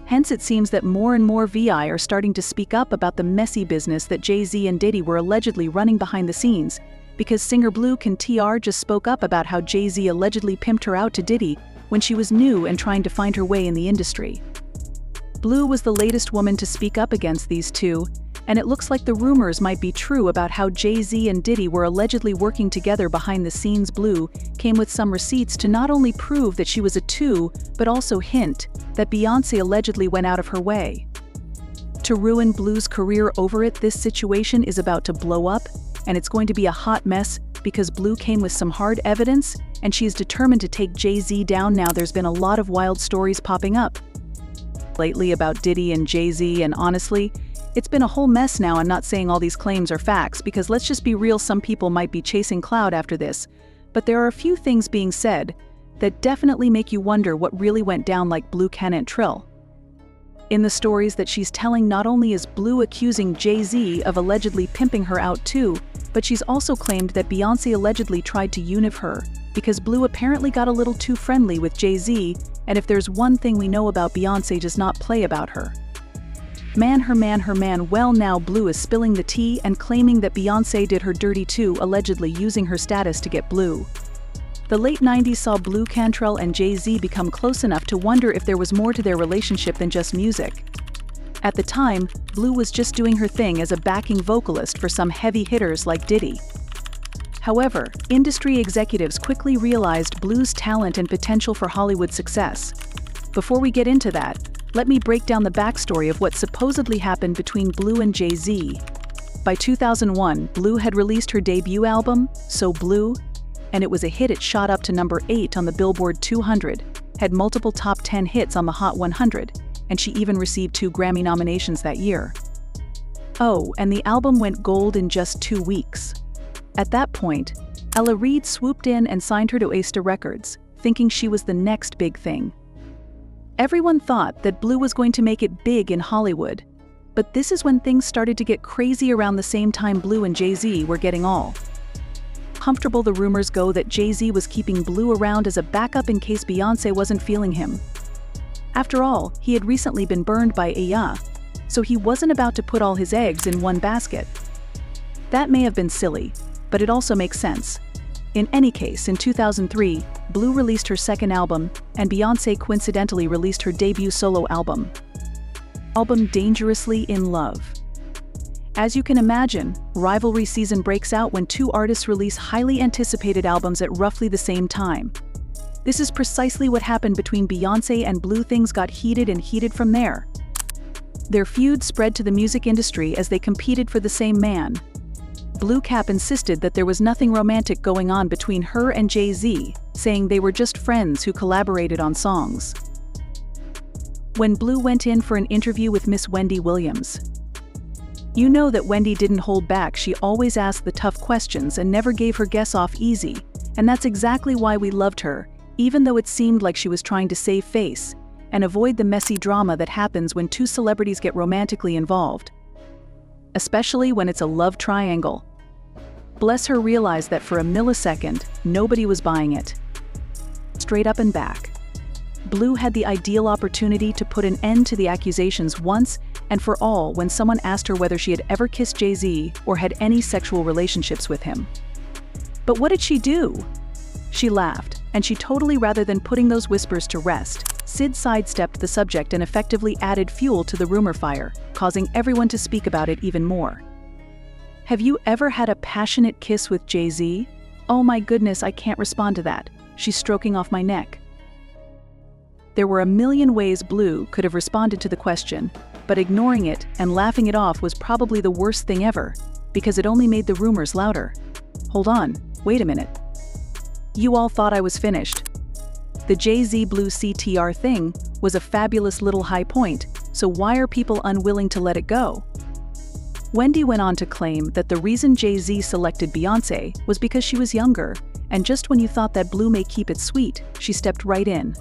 Hence it seems that more and more VI are starting to speak up about the messy business that Jay Z and Diddy were allegedly running behind the scenes, because singer Blu Cantrell just spoke up about how Jay Z allegedly pimped her out to Diddy when she was new and trying to find her way in the industry. Blu was the latest woman to speak up against these two, and it looks like the rumors might be true about how Jay Z and Diddy were allegedly working together behind the scenes. Blu came with some receipts to not only prove that she was a two, but also hint that Beyoncé allegedly went out of her way to ruin Blu's career over it. This situation is about to blow up, and it's going to be a hot mess because Blu came with some hard evidence, and she is determined to take Jay Z down. Now there's been a lot of wild stories popping up lately about Diddy and Jay Z, and honestly, it's been a whole mess now. I'm not saying all these claims are facts, because let's just be real, some people might be chasing clout after this, but there are a few things being said that definitely make you wonder what really went down, like Blu Cantrell. In the stories that she's telling, not only is Blu accusing Jay Z of allegedly pimping her out too, but she's also claimed that Beyoncé allegedly tried to unif her, because Blu apparently got a little too friendly with Jay Z, and if there's one thing we know about Beyoncé, does not play about her. Her man. Well, now Blu is spilling the tea and claiming that Beyoncé did her dirty too, allegedly using her status to get Blu. The late 90s saw Blu Cantrell and Jay Z become close enough to wonder if there was more to their relationship than just music. At the time, Blu was just doing her thing as a backing vocalist for some heavy hitters like Diddy. However, industry executives quickly realized Blu's talent and potential for Hollywood success. Before we get into that, let me break down the backstory of what supposedly happened between Blu and Jay Z. By 2001, Blu had released her debut album, So Blu, and it was a hit. It shot up to number 8 on the Billboard 200, had multiple top 10 hits on the Hot 100, and she even received 2 Grammy nominations that year. Oh, and the album went gold in just 2 weeks. At that point, Ella Reid swooped in and signed her to Arista Records, thinking she was the next big thing. Everyone thought that Blu was going to make it big in Hollywood, but this is when things started to get crazy. Around the same time, Blu and Jay Z were getting all comfortable. The rumors go that Jay Z was keeping Blu around as a backup in case Beyoncé wasn't feeling him. After all, he had recently been burned by Aya, so he wasn't about to put all his eggs in one basket. That may have been silly, but it also makes sense. In any case, in 2003, Blu released her second album, and Beyoncé coincidentally released her debut solo album, Dangerously in Love. As you can imagine, rivalry season breaks out when two artists release highly anticipated albums at roughly the same time. This is precisely what happened between Beyoncé and Blu. Things got heated and heated from there. Their feud spread to the music industry as they competed for the same man. Blu Cap insisted that there was nothing romantic going on between her and Jay Z, saying they were just friends who collaborated on songs. When Blu went in for an interview with Miss Wendy Williams, you know that Wendy didn't hold back. She always asked the tough questions and never gave her guests off easy, and that's exactly why we loved her, even though it seemed like she was trying to save face and avoid the messy drama that happens when two celebrities get romantically involved, especially when it's a love triangle. Bless her realized that for a millisecond, nobody was buying it. Straight up and back, Blu had the ideal opportunity to put an end to the accusations once and for all when someone asked her whether she had ever kissed Jay Z or had any sexual relationships with him. But what did she do? She laughed, and she totally, rather than putting those whispers to rest, Sid sidestepped the subject and effectively added fuel to the rumor fire, causing everyone to speak about it even more. Have you ever had a passionate kiss with Jay Z? Oh my goodness, I can't respond to that. She's stroking off my neck. There were a million ways Blu could have responded to the question, but ignoring it and laughing it off was probably the worst thing ever, because it only made the rumors louder. Hold on, wait a minute. You all thought I was finished. The Jay Z Blu CTR thing was a fabulous little high point, so why are people unwilling to let it go? Wendy went on to claim that the reason Jay Z selected Beyoncé was because she was younger, and just when you thought that Blu may keep it sweet, she stepped right in,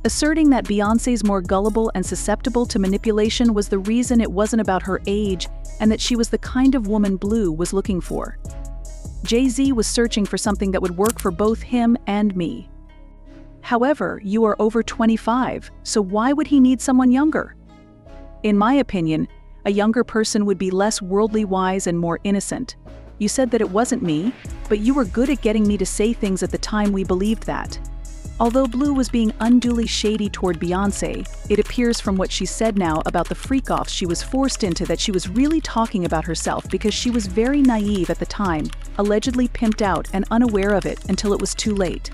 asserting that Beyoncé's more gullible and susceptible to manipulation was the reason. It wasn't about her age, and that she was the kind of woman Blu was looking for. Jay Z was searching for something that would work for both him and me. However, you are over 25, so why would he need someone younger? In my opinion, a younger person would be less worldly wise and more innocent. You said that it wasn't me, but you were good at getting me to say things at the time we believed that. Although Blu was being unduly shady toward Beyoncé, it appears from what she said now about the freak-offs she was forced into that she was really talking about herself because she was very naive at the time, allegedly pimped out and unaware of it until it was too late.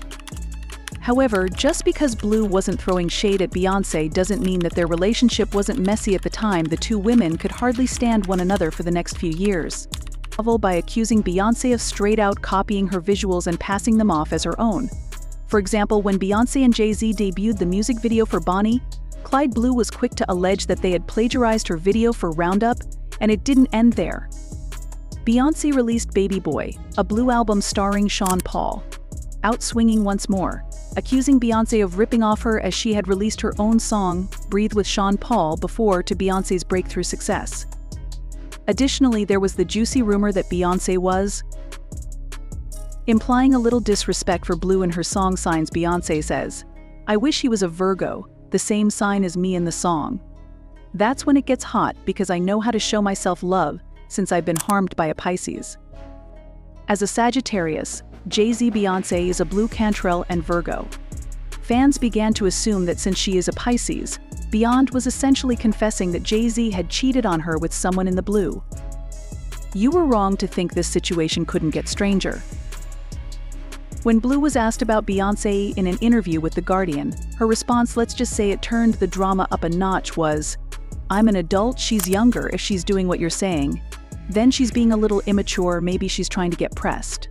However, just because Blu wasn't throwing shade at Beyoncé doesn't mean that their relationship wasn't messy at the time. The two women could hardly stand one another for the next few years. By accusing Beyoncé of straight-out copying her visuals and passing them off as her own. For example, when Beyoncé and Jay Z debuted the music video for Bonnie, Clyde Blu was quick to allege that they had plagiarized her video for Roundup, and it didn't end there. Beyoncé released Baby Boy, a Blu album starring Sean Paul, out swinging once more, accusing Beyoncé of ripping off her as she had released her own song, Breathe with Sean Paul, before to Beyoncé's breakthrough success. Additionally, there was the juicy rumor that Beyoncé was implying a little disrespect for Blu in her song signs. Beyoncé says, "I wish he was a Virgo, the same sign as me in the song. That's when it gets hot because I know how to show myself love since I've been harmed by a Pisces." As a Sagittarius, Jay Z Beyoncé is a Blu Cantrell and Virgo. Fans began to assume that since she is a Pisces, Beyond was essentially confessing that Jay Z had cheated on her with someone in the blue. You were wrong to think this situation couldn't get stranger. When Blu was asked about Beyoncé in an interview with The Guardian, her response, let's just say it turned the drama up a notch, was, "I'm an adult, she's younger if she's doing what you're saying. Then she's being a little immature, maybe she's trying to get pressed.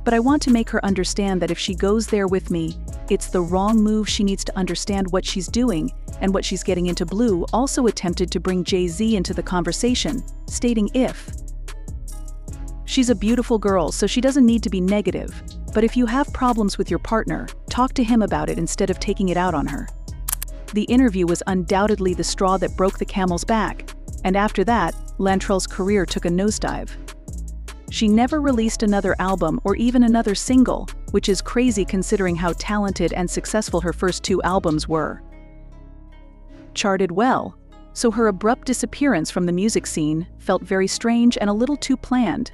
But I want to make her understand that if she goes there with me, it's the wrong move. She needs to understand what she's doing and what she's getting into." Blu also attempted to bring Jay Z into the conversation, stating she's a beautiful girl, so she doesn't need to be negative, but if you have problems with your partner, talk to him about it instead of taking it out on her. The interview was undoubtedly the straw that broke the camel's back, and after that, Cantrell's career took a nosedive. She never released another album or even another single, which is crazy considering how talented and successful her first two albums were. Charted well, so her abrupt disappearance from the music scene felt very strange and a little too planned.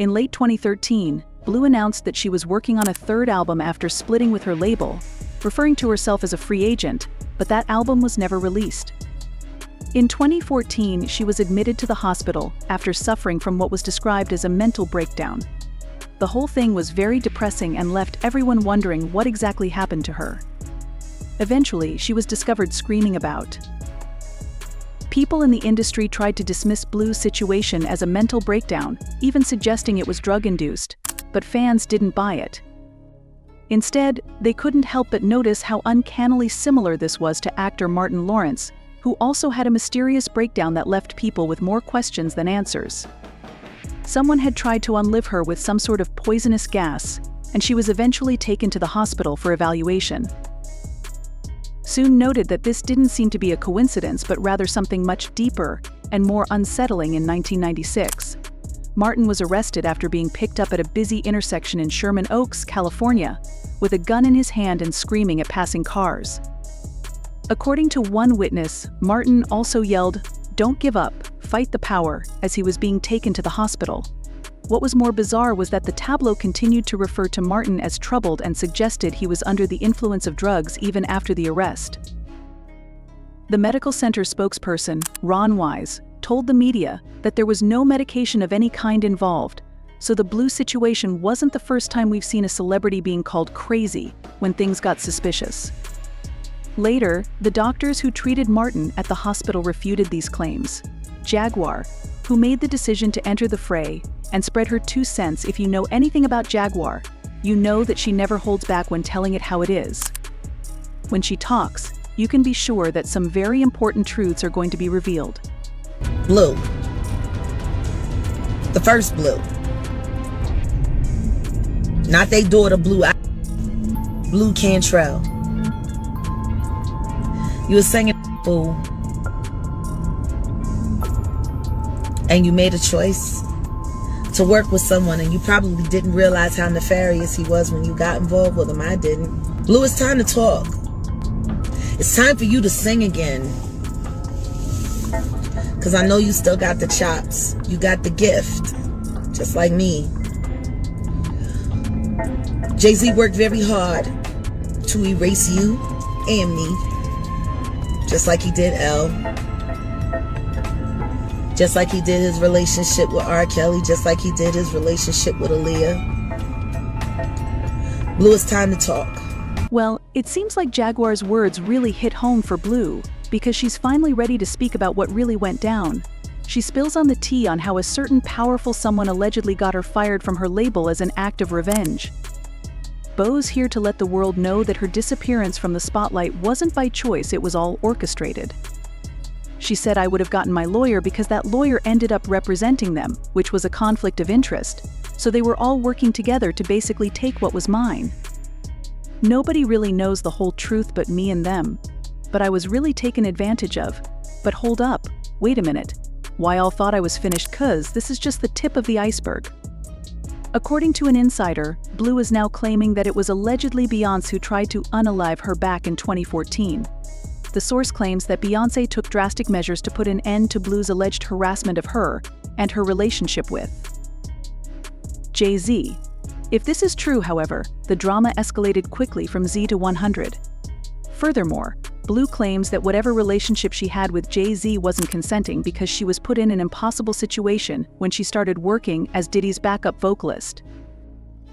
In late 2013, Blu announced that she was working on a third album after splitting with her label, referring to herself as a free agent, but that album was never released. In 2014, she was admitted to the hospital after suffering from what was described as a mental breakdown. The whole thing was very depressing and left everyone wondering what exactly happened to her. Eventually, she was discovered screaming about. People in the industry tried to dismiss Blu's situation as a mental breakdown, even suggesting it was drug-induced, but fans didn't buy it. Instead, they couldn't help but notice how uncannily similar this was to actor Martin Lawrence, who also had a mysterious breakdown that left people with more questions than answers. Someone had tried to unlive her with some sort of poisonous gas, and she was eventually taken to the hospital for evaluation. Soon noted that this didn't seem to be a coincidence but rather something much deeper and more unsettling. In 1996, Martin was arrested after being picked up at a busy intersection in Sherman Oaks, California, with a gun in his hand and screaming at passing cars. According to one witness, Martin also yelled, "Don't give up, fight the power," as he was being taken to the hospital. What was more bizarre was that the tableau continued to refer to Martin as troubled and suggested he was under the influence of drugs even after the arrest. The medical center spokesperson, Ron Wise, told the media that there was no medication of any kind involved, so the Blu situation wasn't the first time we've seen a celebrity being called crazy when things got suspicious. Later, the doctors who treated Martin at the hospital refuted these claims. Jaguar, who made the decision to enter the fray and spread her 2 cents. If you know anything about Jaguar, you know that she never holds back when telling it how it is. When she talks, you can be sure that some very important truths are going to be revealed. Blu. The first Blu. Not they daughter Blu. Blu Cantrell. You were singing, fool. And you made a choice to work with someone, and you probably didn't realize how nefarious he was when you got involved with him. I didn't. Blue, it's time to talk. It's time for you to sing again. Because I know you still got the chops. You got the gift. Just like me. Jay Z worked very hard to erase you and me. Just like he did L. Just like he did his relationship with R. Kelly. Just like he did his relationship with Aaliyah. Blue, it's time to talk. Well, it seems like Jaguar's words really hit home for Blue, because she's finally ready to speak about what really went down. She spills on the tea on how a certain powerful someone allegedly got her fired from her label as an act of revenge. Bo's here to let the world know that her disappearance from the spotlight wasn't by choice, it was all orchestrated. She said, "I would have gotten my lawyer because that lawyer ended up representing them, which was a conflict of interest. So they were all working together to basically take what was mine. Nobody really knows the whole truth but me and them. But I was really taken advantage of. But hold up, wait a minute. Why all thought I was finished? 'Cause this is just the tip of the iceberg." According to an insider, Blue is now claiming that it was allegedly Beyoncé who tried to unalive her back in 2014. The source claims that Beyoncé took drastic measures to put an end to Blue's alleged harassment of her and her relationship with Jay Z. If this is true, however, the drama escalated quickly from Z to 100. Furthermore, Blue claims that whatever relationship she had with Jay Z wasn't consenting because she was put in an impossible situation when she started working as Diddy's backup vocalist.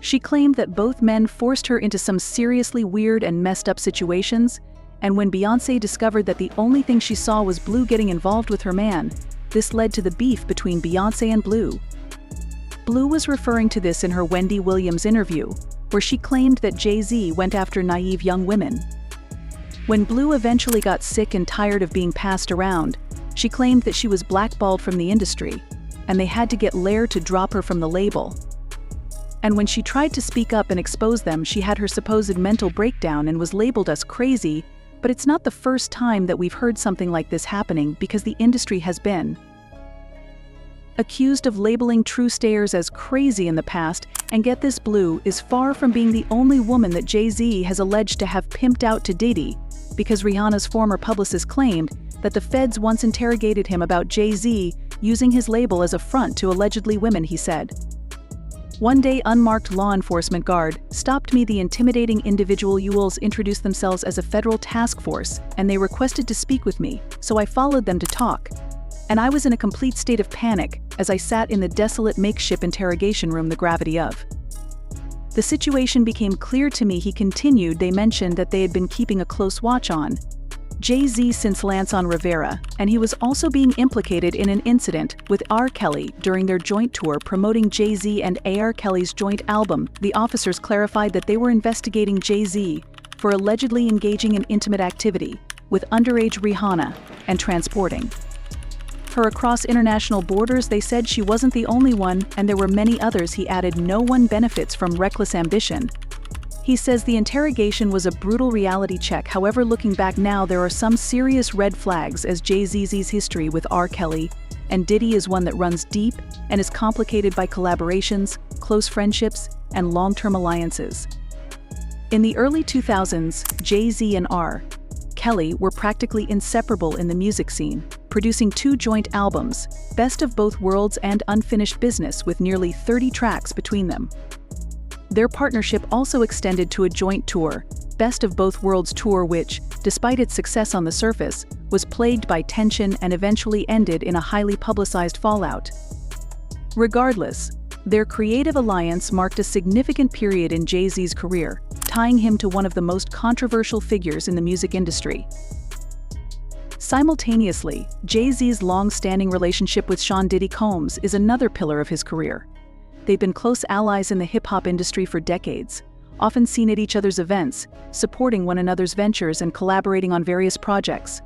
She claimed that both men forced her into some seriously weird and messed up situations, and when Beyoncé discovered that the only thing she saw was Blue getting involved with her man, this led to the beef between Beyoncé and Blue. Blue was referring to this in her Wendy Williams interview, where she claimed that Jay Z went after naive young women. When Blue eventually got sick and tired of being passed around, she claimed that she was blackballed from the industry, and they had to get Lair to drop her from the label. And when she tried to speak up and expose them, she had her supposed mental breakdown and was labeled as crazy, but it's not the first time that we've heard something like this happening because the industry has been accused of labeling true stayers as crazy in the past, and get this, Blue is far from being the only woman that Jay Z has alleged to have pimped out to Diddy, because Rihanna's former publicist claimed that the feds once interrogated him about Jay Z using his label as a front to allegedly women, he said. "One day, unmarked law enforcement guard stopped me. The intimidating individuals introduced themselves as a federal task force, and they requested to speak with me, so I followed them to talk. And I was in a complete state of panic as I sat in the desolate makeshift interrogation room, the gravity of the situation became clear to me," he continued. They mentioned that they had been keeping a close watch on Jay Z since Lanson Rivera, and he was also being implicated in an incident with R. Kelly during their joint tour promoting Jay Z and R. Kelly's joint album. The officers clarified that they were investigating Jay Z for allegedly engaging in intimate activity with underage Rihanna and transporting her across international borders. They said she wasn't the only one, and there were many others. He added, "No one benefits from reckless ambition." He says the interrogation was a brutal reality check. However, looking back now, there are some serious red flags, as Jay Z's history with R. Kelly and Diddy is one that runs deep and is complicated by collaborations, close friendships, and long-term alliances. In the early 2000s, Jay Z and R. Kelly were practically inseparable in the music scene, producing 2 joint albums, Best of Both Worlds and Unfinished Business, with nearly 30 tracks between them. Their partnership also extended to a joint tour, Best of Both Worlds Tour, which, despite its success on the surface, was plagued by tension and eventually ended in a highly publicized fallout. Regardless, their creative alliance marked a significant period in Jay Z's career, tying him to one of the most controversial figures in the music industry. Simultaneously, Jay Z's long-standing relationship with Sean Diddy Combs is another pillar of his career. They've been close allies in the hip-hop industry for decades, often seen at each other's events, supporting one another's ventures and collaborating on various projects.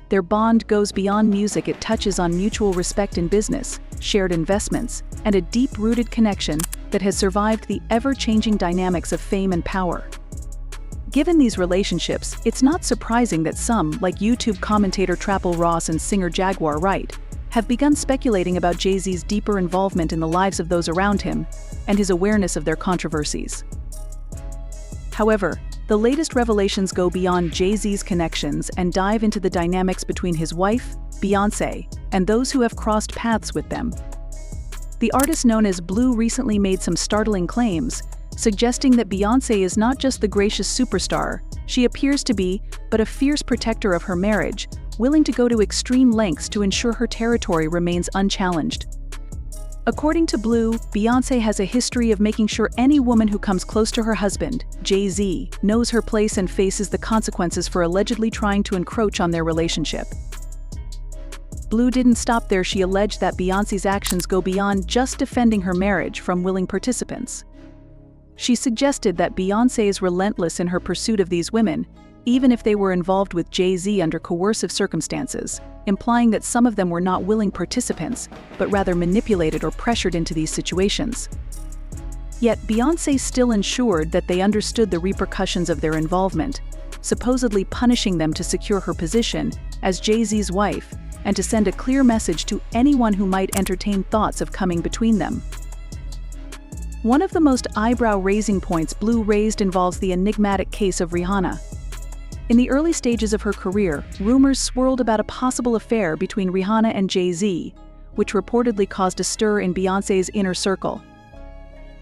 Their bond goes beyond music. It touches on mutual respect in business, shared investments, and a deep-rooted connection that has survived the ever-changing dynamics of fame and power. Given these relationships, it's not surprising that some, like YouTube commentator Trapple Ross and singer Jaguar Wright, have begun speculating about Jay Z's deeper involvement in the lives of those around him and his awareness of their controversies. However, The latest revelations go beyond Jay Z's connections and dive into the dynamics between his wife, Beyoncé, and those who have crossed paths with them. The artist known as Blu recently made some startling claims, suggesting that Beyoncé is not just the gracious superstar she appears to be, but a fierce protector of her marriage, willing to go to extreme lengths to ensure her territory remains unchallenged. According to Blu, Beyoncé has a history of making sure any woman who comes close to her husband, Jay Z, knows her place and faces the consequences for allegedly trying to encroach on their relationship. Blu didn't stop there. She alleged that Beyoncé's actions go beyond just defending her marriage from willing participants. She suggested that Beyoncé is relentless in her pursuit of these women, even if they were involved with Jay Z under coercive circumstances, implying that some of them were not willing participants, but rather manipulated or pressured into these situations. Yet Beyoncé still ensured that they understood the repercussions of their involvement, supposedly punishing them to secure her position as Jay Z's wife and to send a clear message to anyone who might entertain thoughts of coming between them. One of the most eyebrow-raising points Blu raised involves the enigmatic case of Rihanna. In the early stages of her career, rumors swirled about a possible affair between Rihanna and Jay Z, which reportedly caused a stir in Beyoncé's inner circle.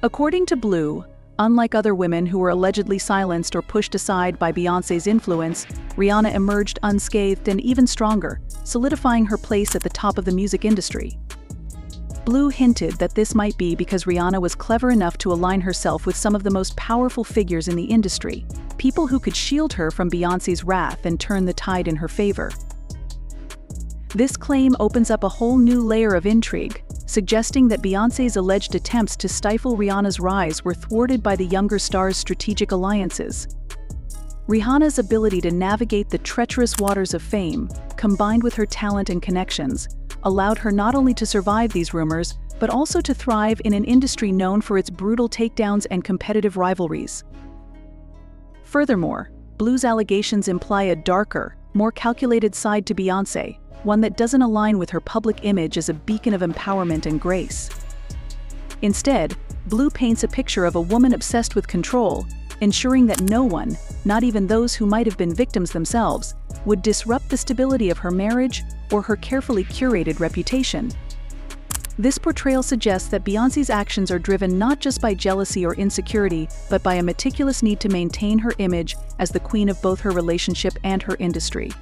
According to Blu, unlike other women who were allegedly silenced or pushed aside by Beyoncé's influence, Rihanna emerged unscathed and even stronger, solidifying her place at the top of the music industry. Blu hinted that this might be because Rihanna was clever enough to align herself with some of the most powerful figures in the industry, people who could shield her from Beyoncé's wrath and turn the tide in her favor. This claim opens up a whole new layer of intrigue, suggesting that Beyoncé's alleged attempts to stifle Rihanna's rise were thwarted by the younger star's strategic alliances. Rihanna's ability to navigate the treacherous waters of fame, combined with her talent and connections, allowed her not only to survive these rumors, but also to thrive in an industry known for its brutal takedowns and competitive rivalries. Furthermore, Blu's allegations imply a darker, more calculated side to Beyoncé, one that doesn't align with her public image as a beacon of empowerment and grace. Instead, Blu paints a picture of a woman obsessed with control, ensuring that no one, not even those who might have been victims themselves, would disrupt the stability of her marriage or her carefully curated reputation. This portrayal suggests that Beyoncé's actions are driven not just by jealousy or insecurity, but by a meticulous need to maintain her image as the queen of both her relationship and her industry.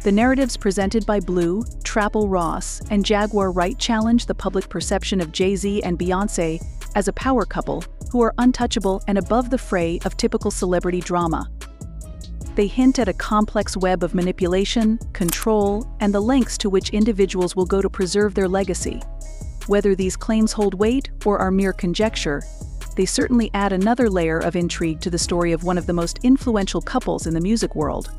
The narratives presented by Blu, Trapple Ross, and Jaguar Wright challenge the public perception of Jay Z and Beyoncé as a power couple who are untouchable and above the fray of typical celebrity drama. They hint at a complex web of manipulation, control, and the lengths to which individuals will go to preserve their legacy. Whether these claims hold weight or are mere conjecture, they certainly add another layer of intrigue to the story of one of the most influential couples in the music world.